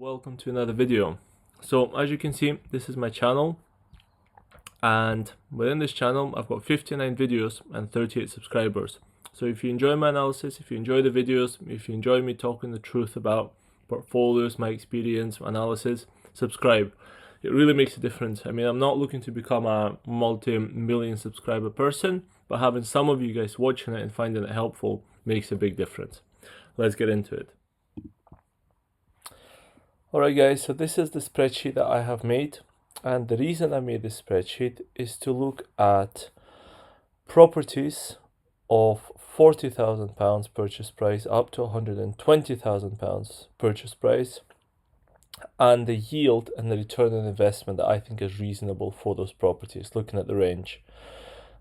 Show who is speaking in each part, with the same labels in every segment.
Speaker 1: Welcome to another video. So as you can see, this is my channel, and within this channel I've got 59 videos and 38 subscribers. So if you enjoy my analysis, if you enjoy the videos, if you enjoy me talking the truth about portfolios, my experience, analysis, subscribe. It really makes a difference. I mean, I'm not looking to become a multi-million subscriber person, but having some of you guys watching it and finding it helpful makes a big difference. Let's get into it. Alright guys, so this is the spreadsheet that I have made, and the reason I made this spreadsheet is to look at properties of £40,000 purchase price up to £120,000 purchase price, and the yield and the return on investment that I think is reasonable for those properties, looking at the range.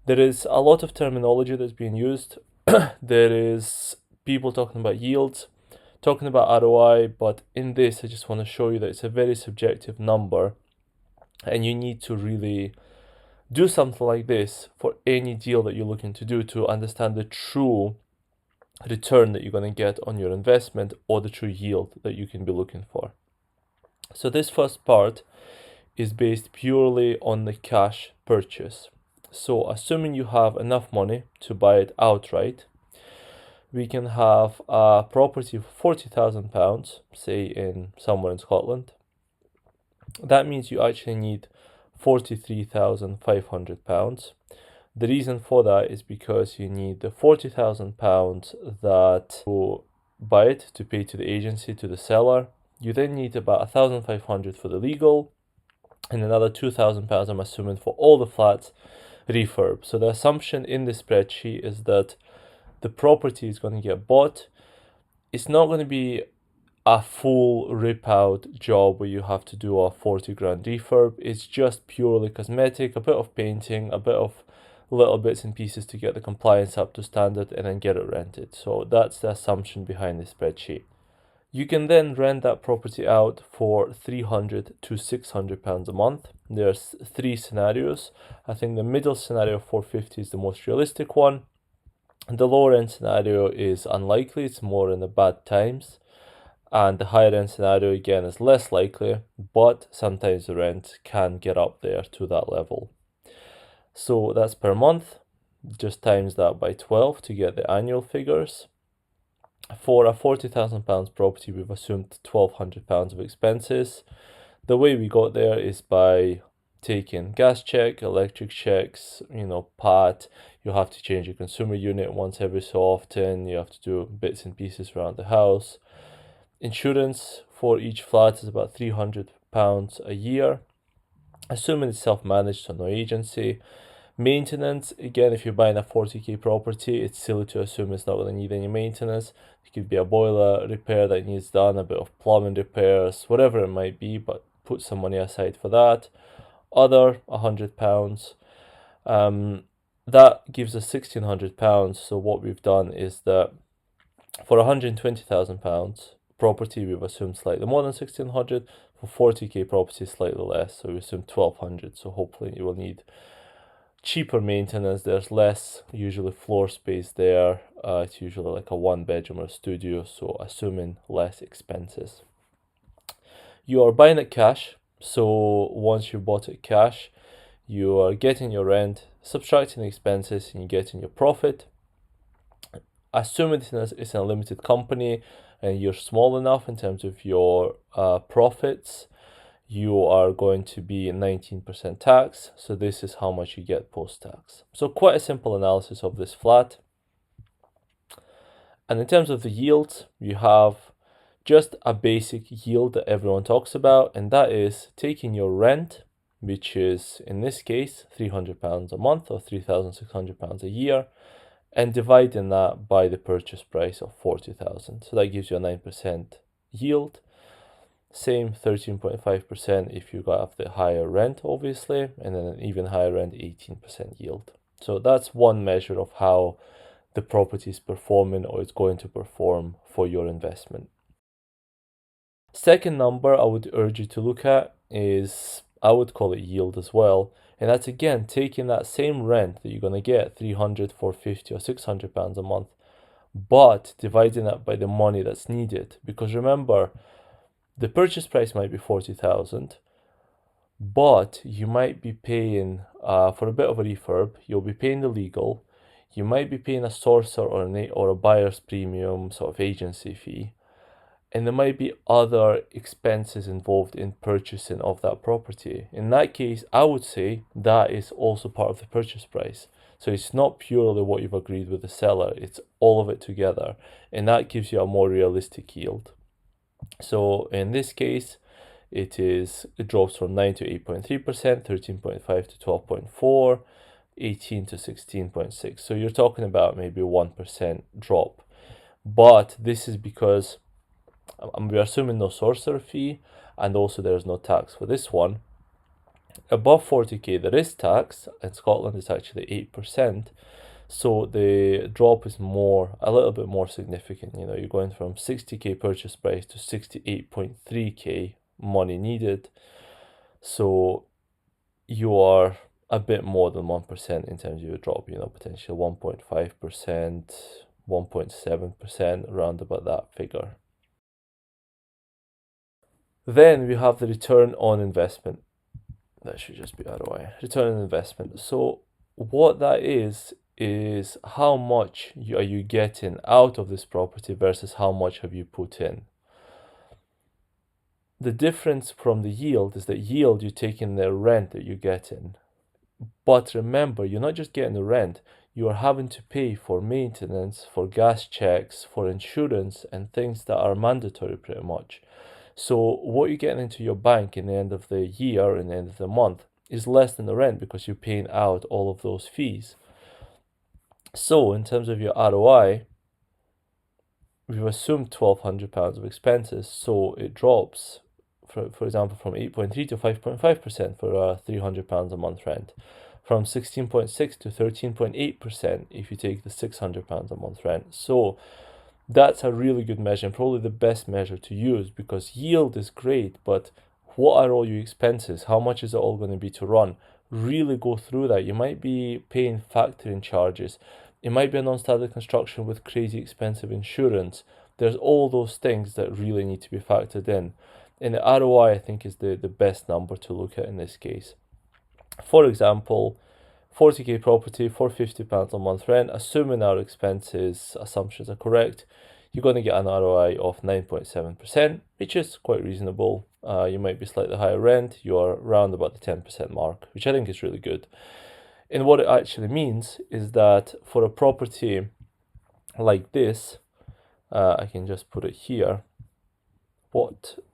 Speaker 1: There is a lot of terminology that's being used. There is people talking about yields, talking about ROI, but in this I just want to show you that it's a very subjective number, and you need to really do something like this for any deal that you're looking to do to understand the true return that you're going to get on your investment, or the true yield that you can be looking for. So this first part is based purely on the cash purchase. So assuming you have enough money to buy it outright, we can have a property for £40,000, say in somewhere in Scotland. That means you actually need £43,500. The reason for that is because you need the £40,000 that will buy it to pay to the agency, to the seller. You then need about £1,500 for the legal, and another £2,000, I'm assuming, for all the flats refurb. So the assumption in the spreadsheet is that the property is going to get bought. It's not going to be a full rip out job where you have to do a 40 grand refurb. It's just purely cosmetic, a bit of painting, a bit of little bits and pieces to get the compliance up to standard, and then get it rented. So that's the assumption behind the spreadsheet. You can then rent that property out for £300 to £600 a month. There's three scenarios. I think the middle scenario, 450, is the most realistic one. The lower end scenario is unlikely, it's more in the bad times, and the higher end scenario again is less likely, but sometimes the rent can get up there to that level. So that's per month. Just times that by 12 to get the annual figures. For a £40,000 property, we've assumed £1,200 of expenses. The way we got there is by taking gas check, electric checks, PAT. You have to change your consumer unit once every so often. You have to do bits and pieces around the house. Insurance for each flat is about £300 a year, assuming it's self-managed, so no agency. Maintenance, again, if you're buying a 40k property, it's silly to assume it's not going to need any maintenance. It could be a boiler repair that needs done, a bit of plumbing repairs, whatever it might be, but put some money aside for that. Other, £100. That gives us £1,600. So what we've done is that for £120,000 property, we've assumed slightly more than £1,600. For 40k property, slightly less, so we assume £1,200. So hopefully you will need cheaper maintenance. There's less usually floor space there. It's usually like a 1 bedroom or a studio, so assuming less expenses. You are buying it cash, so once you bought it cash, you are getting your rent, subtracting the expenses, and you're getting your profit. Assuming it's a limited company and you're small enough in terms of your profits, you are going to be 19% tax. So this is how much you get post-tax. So quite a simple analysis of this flat. And in terms of the yields, you have just a basic yield that everyone talks about, and that is taking your rent, which is in this case £300 a month or £3,600 a year, and dividing that by the purchase price of 40,000. So that gives you a 9% yield. Same 13.5% if you have the higher rent, obviously, and then an even higher rent, 18% yield. So that's one measure of how the property is performing, or it's going to perform for your investment. Second number I would urge you to look at is, I would call it yield as well, and that's again taking that same rent that you're going to get, £300, £450 or £600 a month, but dividing that by the money that's needed. Because remember, The purchase price might be 40,000, but you might be paying for a bit of a refurb. You'll be paying the legal. You might be paying a sourcer or a buyer's premium sort of agency fee. And there might be other expenses involved in purchasing of that property. In that case, I would say that is also part of the purchase price. So it's not purely what you've agreed with the seller, it's all of it together. And that gives you a more realistic yield. So in this case, it drops from 9 to 8.3%, 13.5 to 12.4, 18 to 16.6. So you're talking about maybe 1% drop. But this is because we're assuming no sorcerer fee, and also there's no tax for this one. Above 40k there is tax. In Scotland it's actually 8%, so the drop is a little bit more significant. You know, you're going from 60k purchase price to 68.3k money needed, so you are a bit more than 1% in terms of your drop, you know, potentially 1.5%, 1.7%, around about that figure. Then we have the return on investment. That should just be ROI, return on investment. So what that is how much are you getting out of this property versus how much have you put in. The difference from the yield is that yield, you're taking the rent that you're getting. But remember, you're not just getting the rent, you are having to pay for maintenance, for gas checks, for insurance, and things that are mandatory pretty much. So what you're getting into your bank in the end of the year and the end of the month is less than the rent because you're paying out all of those fees. So in terms of your ROI, we've assumed £1,200 of expenses, so it drops, for example, from 8.3 to 5.5% for a £300 a month rent, from 16.6 to 13.8% if you take the £600 a month rent. So that's a really good measure and probably the best measure to use, because yield is great, but what are all your expenses? How much is it all going to be to run? Really go through that. You might be paying factoring charges. It might be a non-standard construction with crazy expensive insurance. There's all those things that really need to be factored in. And the ROI, I think, is the best number to look at in this case. For example, 40k property, £450 a month rent, assuming our expenses assumptions are correct, you're going to get an ROI of 9.7%, which is quite reasonable. You might be slightly higher rent, you're around about the 10% mark, which I think is really good. And what it actually means is that for a property like this, I can just put it here.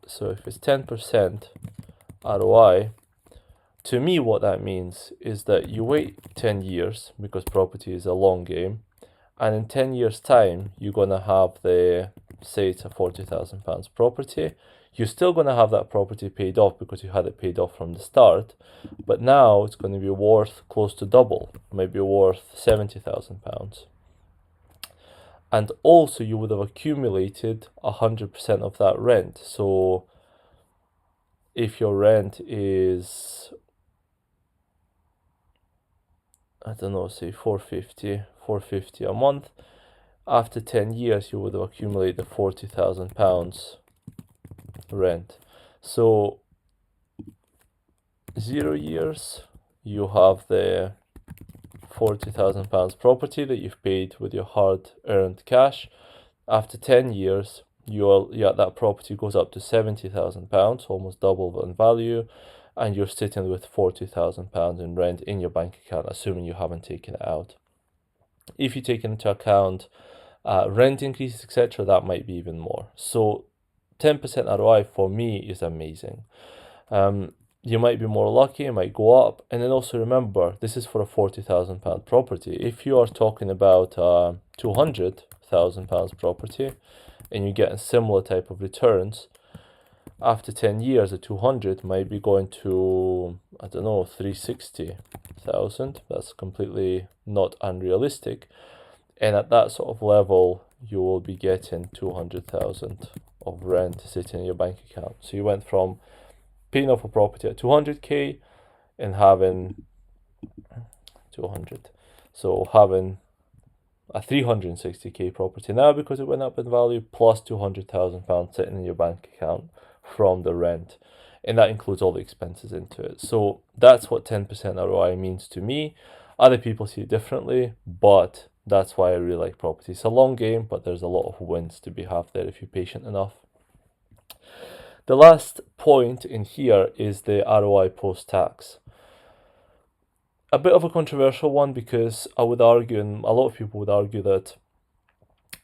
Speaker 1: So if it's 10% ROI, to me what that means is that you wait 10 years, because property is a long game, and in 10 years time you're going to have say it's a £40,000 property. You're still going to have that property paid off because you had it paid off from the start, but now it's going to be worth close to double, maybe worth £70,000. And also you would have accumulated 100% of that rent. So if your rent is, I don't know, say 450 a month, after 10 years you would have accumulated £40,000 rent. So 0 years you have the £40,000 property that you've paid with your hard earned cash. After 10 years that property goes up to £70,000, almost double in value, and you're sitting with £40,000 in rent in your bank account, assuming you haven't taken it out. If you take into account rent increases, etc., that might be even more. So 10% ROI for me is amazing. You might be more lucky, it might go up. And then also remember, this is for a £40,000 property. If you are talking about £200,000 property and you get a similar type of returns, after 10 years, the 200 might be going to, I don't know, 360,000. That's completely not unrealistic. And at that sort of level, you will be getting 200,000 of rent sitting in your bank account. So you went from paying off a property at 200k and having 200. So having a 360k property now because it went up in value, plus £200,000 sitting in your bank account from the rent, and that includes all the expenses into it. So that's what 10% ROI means to me. Other people see it differently, but that's why I really like property. It's a long game, but there's a lot of wins to be had there if you're patient enough. The last point in here is the ROI post-tax. A bit of a controversial one, because I would argue, and a lot of people would argue, that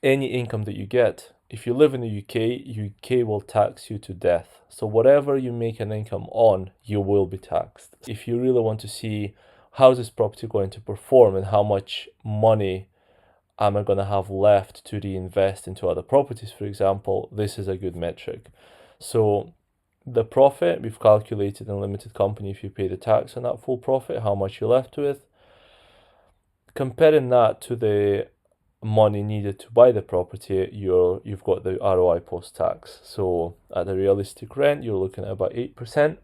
Speaker 1: any income that you get, if you live in the UK will tax you to death. So whatever you make an income on, you will be taxed. If you really want to see how is this property going to perform and how much money am I going to have left to reinvest into other properties, for example, this is a good metric. So the profit, we've calculated in a limited company, if you pay the tax on that full profit, how much you're left with. Comparing that to the money needed to buy the property, you've got the ROI post-tax. So at the realistic rent, you're looking at about 8%.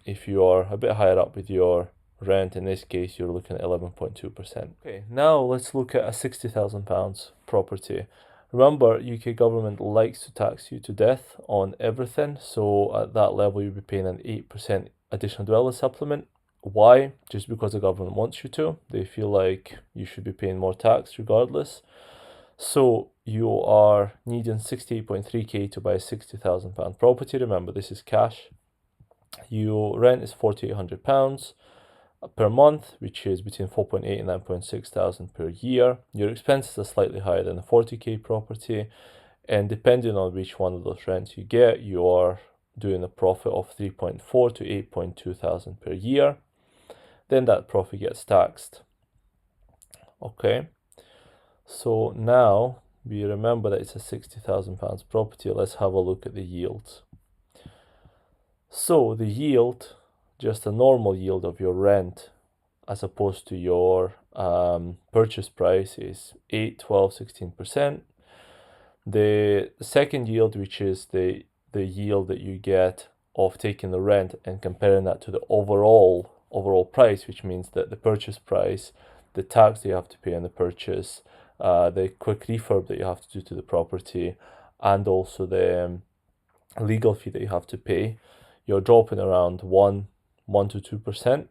Speaker 1: If you're a bit higher up with your rent, in this case, you're looking at 11.2%. Okay, now let's look at a £60,000 property. Remember, UK government likes to tax you to death on everything. So at that level, you'll be paying an 8% additional dwelling supplement. Why? Just because the government wants you to. They feel like you should be paying more tax regardless. So you are needing 68.3k to buy a £60,000 property. Remember, this is cash. Your rent is £4,800 per month, which is between 4.8 and 9.6 thousand per year. Your expenses are slightly higher than a 40k property, and depending on which one of those rents you get, you are doing a profit of 3.4 to 8.2 thousand per year. Then that profit gets taxed. Okay, so now we remember that it's a £60,000 property. Let's have a look at the yields. So the yield, just a normal yield of your rent as opposed to your purchase price, is 8, 12, 16%. The second yield, which is the yield that you get of taking the rent and comparing that to the overall price, which means that the purchase price, the tax that you have to pay on the purchase, the quick refurb that you have to do to the property, and also the legal fee that you have to pay, you're dropping around 1 to 2%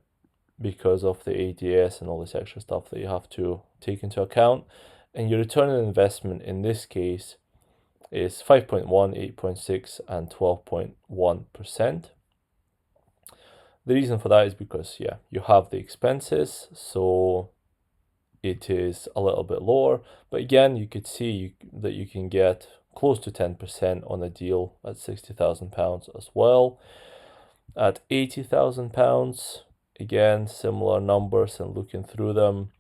Speaker 1: because of the ADS and all this extra stuff that you have to take into account. And your return on investment in this case is 5.1, 8.6, and 12.1%. The reason for that is because, you have the expenses, so it is a little bit lower. But again, you could see that you can get close to 10% on a deal at £60,000 as well. At £80,000, again, similar numbers, and looking through them,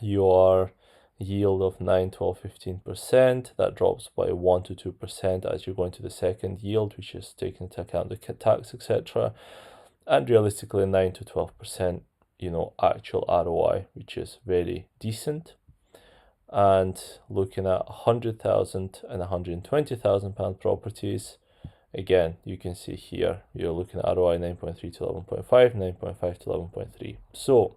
Speaker 1: your yield of 9, 12, 15%, that drops by 1 to 2% as you go into the second yield, which is taking into account the tax, etc. And realistically 9 to 12%, actual ROI, which is very decent. And looking at 100,000 and 120,000 pound properties, again, you can see here, you're looking at ROI 9.3 to 11.5, 9.5 to 11.3. So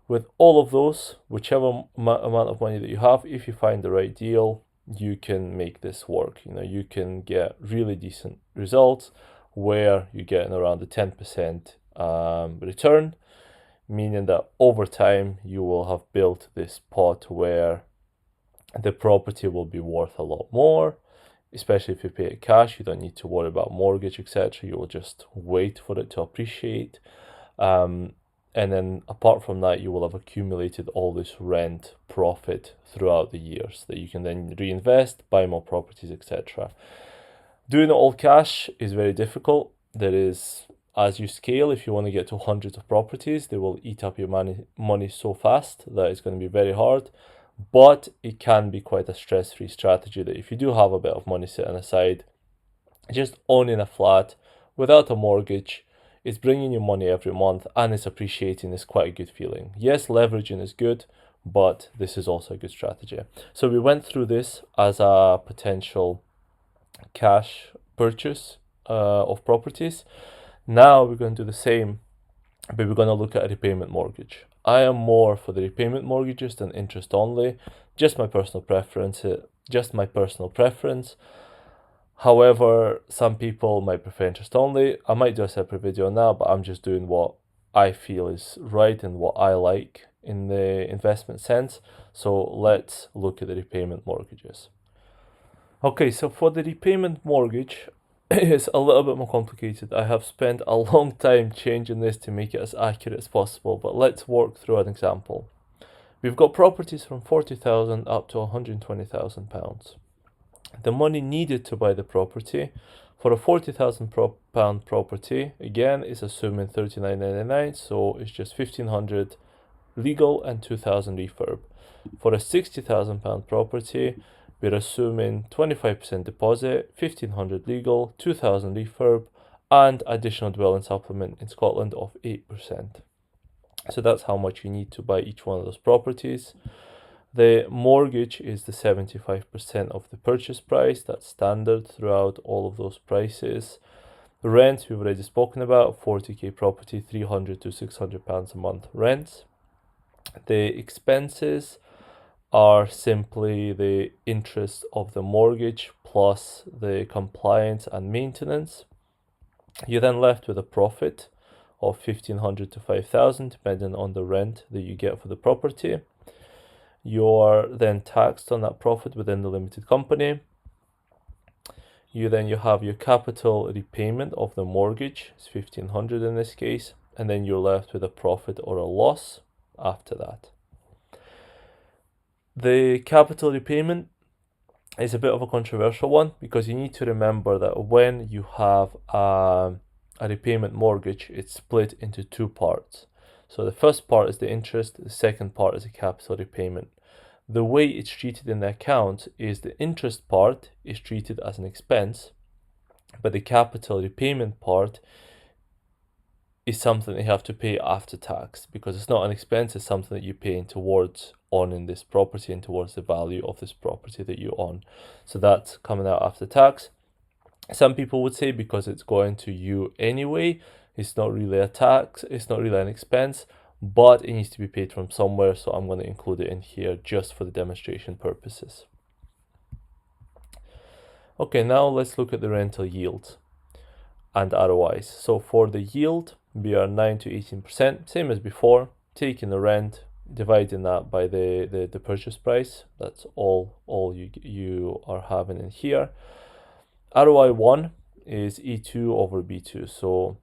Speaker 1: with all of those, whichever amount of money that you have, if you find the right deal, you can make this work. You can get really decent results where you're getting around the 10% return, meaning that over time you will have built this pot where the property will be worth a lot more. Especially if you pay it cash, you don't need to worry about mortgage, etc. You will just wait for it to appreciate. And then apart from that, you will have accumulated all this rent profit throughout the years that you can then reinvest, buy more properties, etc. Doing it all cash is very difficult. There is, as you scale, if you want to get to hundreds of properties, they will eat up your money so fast that it's going to be very hard. But it can be quite a stress-free strategy that if you do have a bit of money sitting aside, just owning a flat without a mortgage is bringing you money every month, and it's appreciating is quite a good feeling. Yes, leveraging is good, but this is also a good strategy. So we went through this as a potential cash purchase of properties. Now we're going to do the same, but we're going to look at a repayment mortgage. I am more for the repayment mortgages than interest only. Just my personal preference. However, some people might prefer interest only. I might do a separate video now, but I'm just doing what I feel is right and what I like in the investment sense. So let's look at the repayment mortgages. Okay, so for the repayment mortgage, it's a little bit more complicated. I have spent a long time changing this to make it as accurate as possible, but let's work through an example. We've got properties from 40,000 up to 120,000 pounds. The money needed to buy the property for a 40,000 pound property, again, is assuming 39.99, so it's just 1,500 legal and 2,000 refurb. For a 60,000 pound property, we're assuming 25% deposit, 1,500 legal, 2,000 refurb, and additional dwelling supplement in Scotland of 8%. So that's how much you need to buy each one of those properties. The mortgage is the 75% of the purchase price. That's standard throughout all of those prices. The rent we've already spoken about, 40k property, 300 to 600 pounds a month rent. The expenses are simply the interest of the mortgage plus the compliance and maintenance. You're then left with a profit of 1,500 to 5,000, depending on the rent that you get for the property. You're then taxed on that profit within the limited company. You have your capital repayment of the mortgage, it's 1,500 in this case, and then you're left with a profit or a loss after that. The capital repayment is a bit of a controversial one because you need to remember that when you have a repayment mortgage, it's split into two parts. So the first part is the interest, the second part is the capital repayment. The way it's treated in the account is the interest part is treated as an expense, but the capital repayment part is something you have to pay after tax because it's not an expense, it's something that you pay towards owning this property and towards the value of this property that you own. So that's coming out after tax. Some people would say because it's going to you anyway, it's not really a tax, it's not really an expense, but it needs to be paid from somewhere, so I'm going to include it in here just for the demonstration purposes. Okay, now let's look at the rental yield and ROIs. So for the yield, we are 9 to 18%, same as before, taking the rent, dividing that by the purchase price. That's all you are having in here. ROI 1 is E2 over B2. So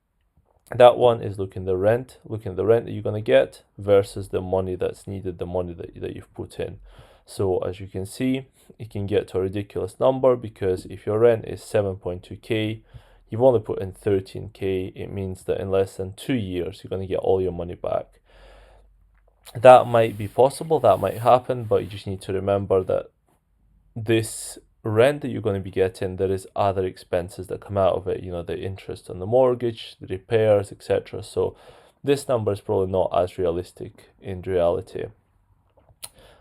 Speaker 1: that one is looking at the rent that you're going to get versus the money that's needed, the money that you've put in. So as you can see, it can get to a ridiculous number because if your rent is 7.2k, you've only put in 13k, it means that in less than 2 years, you're going to get all your money back. That might be possible, that might happen, but you just need to remember that this rent that you're going to be getting, there is other expenses that come out of it, you know, the interest on the mortgage, the repairs, etc. So this number is probably not as realistic in reality.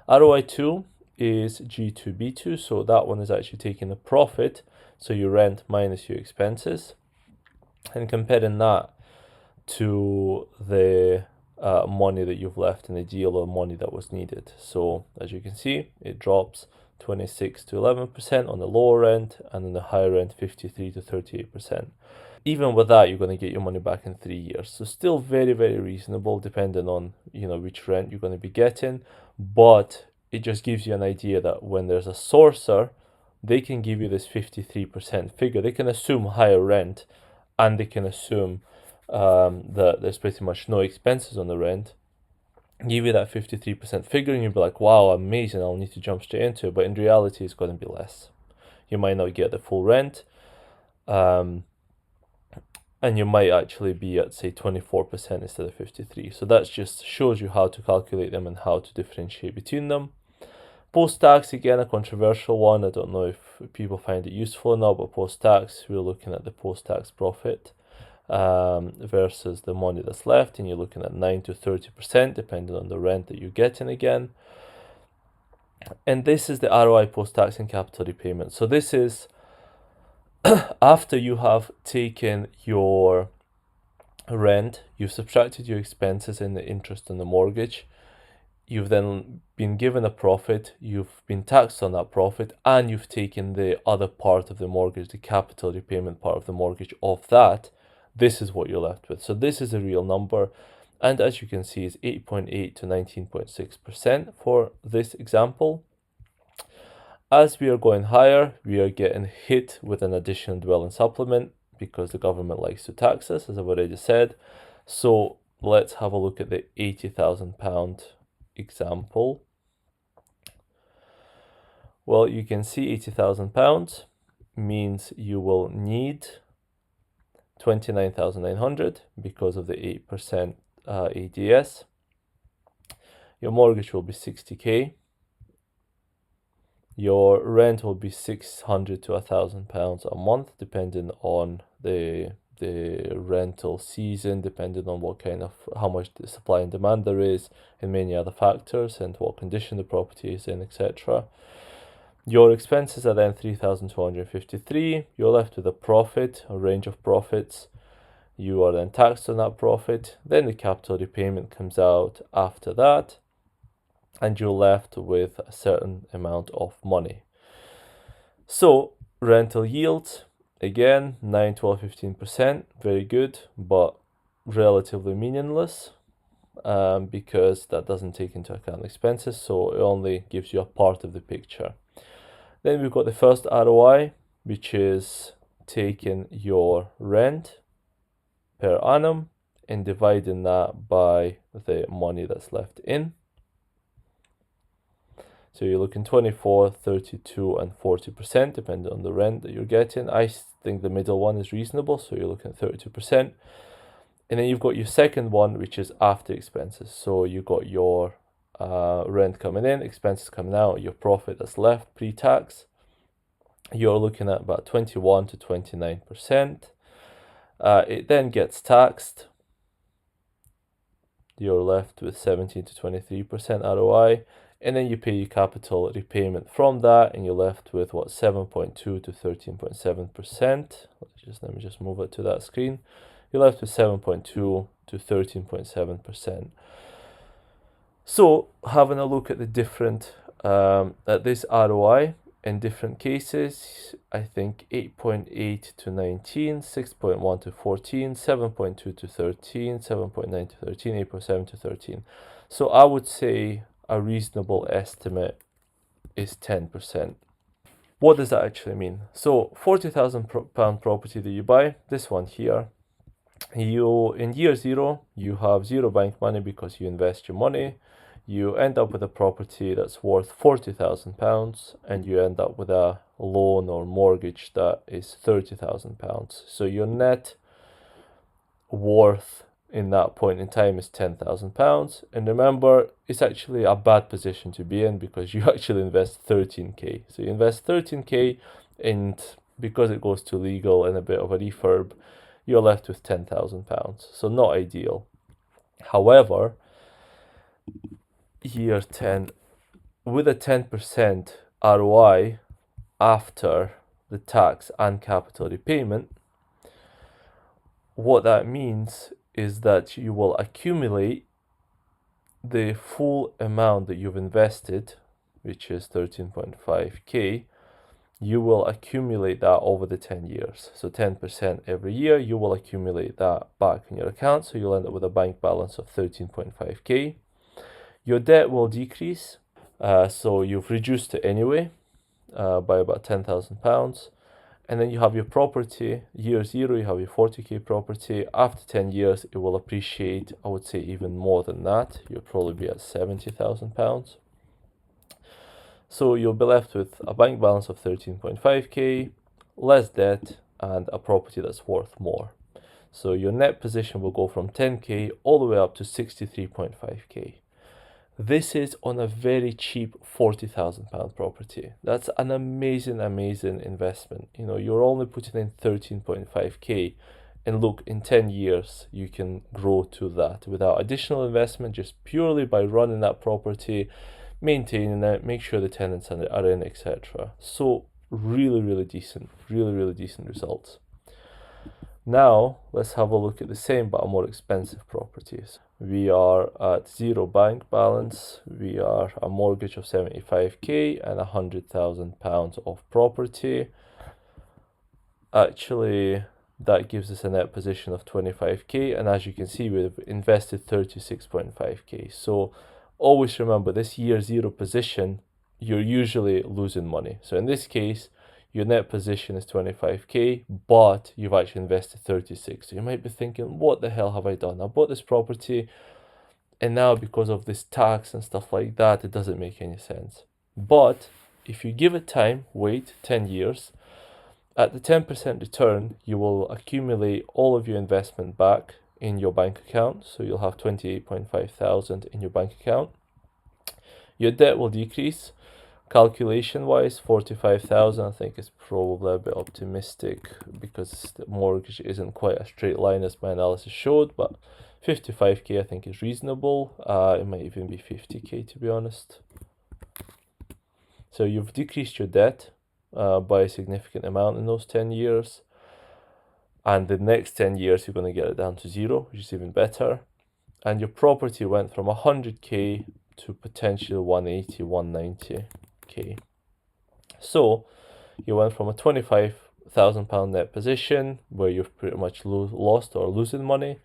Speaker 1: ROI 2 is G2B2, so that one is actually taking the profit, so your rent minus your expenses, and comparing that to the money that you've left in the deal or money that was needed. So as you can see, it drops 26 to 11% on the lower end, and on the higher end 53 to 38%. Even with that, you're going to get your money back in 3 years. So still very, very reasonable depending on, you know, which rent you're going to be getting, but it just gives you an idea that when there's a sourcer, they can give you this 53% figure. They can assume higher rent, and they can assume that there's pretty much no expenses on the rent, give you that 53% figure, and you'll be like, wow, amazing, I'll need to jump straight into it. But in reality, it's going to be less. You might not get the full rent, and you might actually be at, say, 24% instead of 53%. So that just shows you how to calculate them and how to differentiate between them. Post-tax, again, a controversial one. I don't know if people find it useful or not, but post-tax, we're looking at the post-tax profit versus the money that's left, and you're looking at 9 to 30% depending on the rent that you're getting again. And this is the ROI post-tax and capital repayment. So this is after you have taken your rent, you've subtracted your expenses and the interest on the mortgage, you've then been given a profit, you've been taxed on that profit, and you've taken the other part of the mortgage, the capital repayment part of the mortgage off that, this is what you're left with. So this is a real number. And as you can see, it's 8.8 to 19.6% for this example. As we are going higher, we are getting hit with an additional dwelling supplement because the government likes to tax us, as I've already said. So let's have a look at the £80,000 example. Well, you can see £80,000 means you will need 29,900 because of the 8% ADS. Your mortgage will be 60k. Your rent will be 600 to £1,000 a month, depending on the rental season, depending on what kind of, how much the supply and demand there is, and many other factors, and what condition the property is in, etc. Your expenses are then 3,253. You're left with a profit, a range of profits. You are then taxed on that profit. Then the capital repayment comes out after that, and you're left with a certain amount of money. So rental yield, again, 9, 12, 15%, very good, but relatively meaningless because that doesn't take into account expenses, so it only gives you a part of the picture. Then we've got the first ROI, which is taking your rent per annum and dividing that by the money that's left in. So you're looking 24, 32, and 40%, depending on the rent that you're getting. I think the middle one is reasonable, so you're looking at 32%. And then you've got your second one, which is after expenses. So you've got your rent coming in, expenses coming out, your profit that's left pre-tax. You're looking at about 21 to 29%. It then gets taxed. You're left with 17 to 23% ROI. And then you pay your capital repayment from that, and you're left with what, 7.2 to 13.7%. Let me just move it to that screen. You're left with 7.2 to 13.7%. So having a look at the different at this ROI in different cases, I think 8.8 to 19, 6.1 to 14, 7.2 to 13, 7.9 to 13, 8.7 to 13. So I would say a reasonable estimate is 10%. What does that actually mean? So £40,000 property that you buy, this one here, in year zero, you have zero bank money because you invest your money. You end up with a property that's worth £40,000, and you end up with a loan or mortgage that is £30,000. So your net worth in that point in time is £10,000. And remember, it's actually a bad position to be in because you actually invest 13k. So you invest 13k, and because it goes to legal and a bit of a refurb, you're left with £10,000. So not ideal. However, year 10, with a 10% ROI after the tax and capital repayment, what that means is that you will accumulate the full amount that you've invested, which is 13.5k. You will accumulate that over the 10 years. So 10% every year, you will accumulate that back in your account. So you'll end up with a bank balance of 13.5k. Your debt will decrease. So you've reduced it anyway by about £10,000. And then you have your property, year zero, you have your 40k property. After 10 years, it will appreciate, I would say even more than that. You'll probably be at £70,000. So you'll be left with a bank balance of 13.5k, less debt, and a property that's worth more. So your net position will go from 10k all the way up to 63.5k. This is on a very cheap £40,000 property. That's an amazing, amazing investment. You know, you're only putting in 13.5k, and look, in 10 years, you can grow to that without additional investment, just purely by running that property, maintaining it, make sure the tenants are in, etc. So really, really decent results. Now let's have a look at the same but a more expensive properties. We are at zero bank balance. We are a mortgage of 75k and £100,000 of property. Actually, that gives us a net position of 25k, and as you can see, we've invested 36.5k. So always remember, this year zero position, you're usually losing money. So in this case, your net position is 25k, but you've actually invested 36. So you might be thinking, what the hell have I done? I bought this property, and now because of this tax and stuff like that, it doesn't make any sense. But if you give it time, wait 10 years, at the 10% return, you will accumulate all of your investment back in your bank account. So you'll have 28.5 thousand in your bank account. Your debt will decrease. Calculation wise, 45,000 I think is probably a bit optimistic because the mortgage isn't quite a straight line as my analysis showed, but 55k I think is reasonable. It might even be 50k to be honest. So you've decreased your debt by a significant amount in those 10 years, and the next 10 years you're going to get it down to zero, which is even better. And your property went from 100k to potentially 180, 190k. So you went from a £25,000 net position where you've pretty much lost or losing money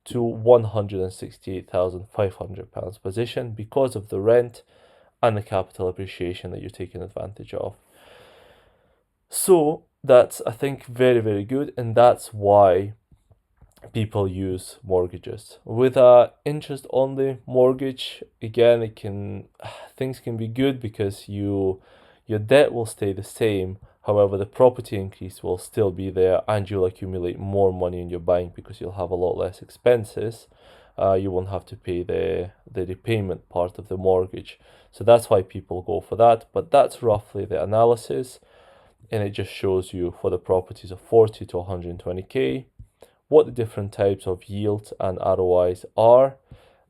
Speaker 1: to £168,500 position because of the rent and the capital appreciation that you're taking advantage of. So that's, I think, very, very good, and that's why people use mortgages. With a interest-only mortgage, again, things can be good because your debt will stay the same. However, the property increase will still be there, and you'll accumulate more money in your bank because you'll have a lot less expenses. You won't have to pay the repayment part of the mortgage. So that's why people go for that. But that's roughly the analysis, and it just shows you for the properties of 40 to 120k what the different types of yields and ROIs are.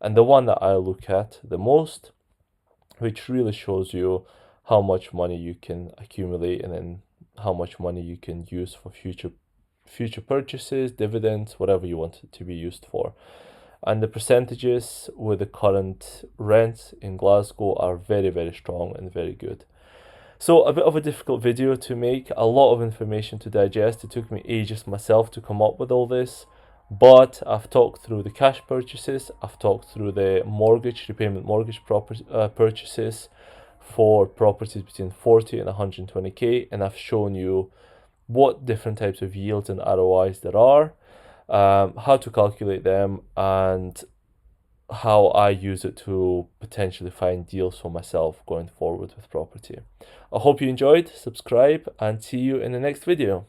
Speaker 1: And the one that I look at the most, which really shows you how much money you can accumulate and then how much money you can use for future purchases, dividends, whatever you want it to be used for. And the percentages with the current rents in Glasgow are very, very strong and very good. So a bit of a difficult video to make, a lot of information to digest. It took me ages myself to come up with all this, but I've talked through the cash purchases, I've talked through the repayment mortgage purchases for properties between 40 and 120k, and I've shown you what different types of yields and ROIs there are, how to calculate them, and how I use it to potentially find deals for myself going forward with property. I hope you enjoyed, subscribe, and see you in the next video.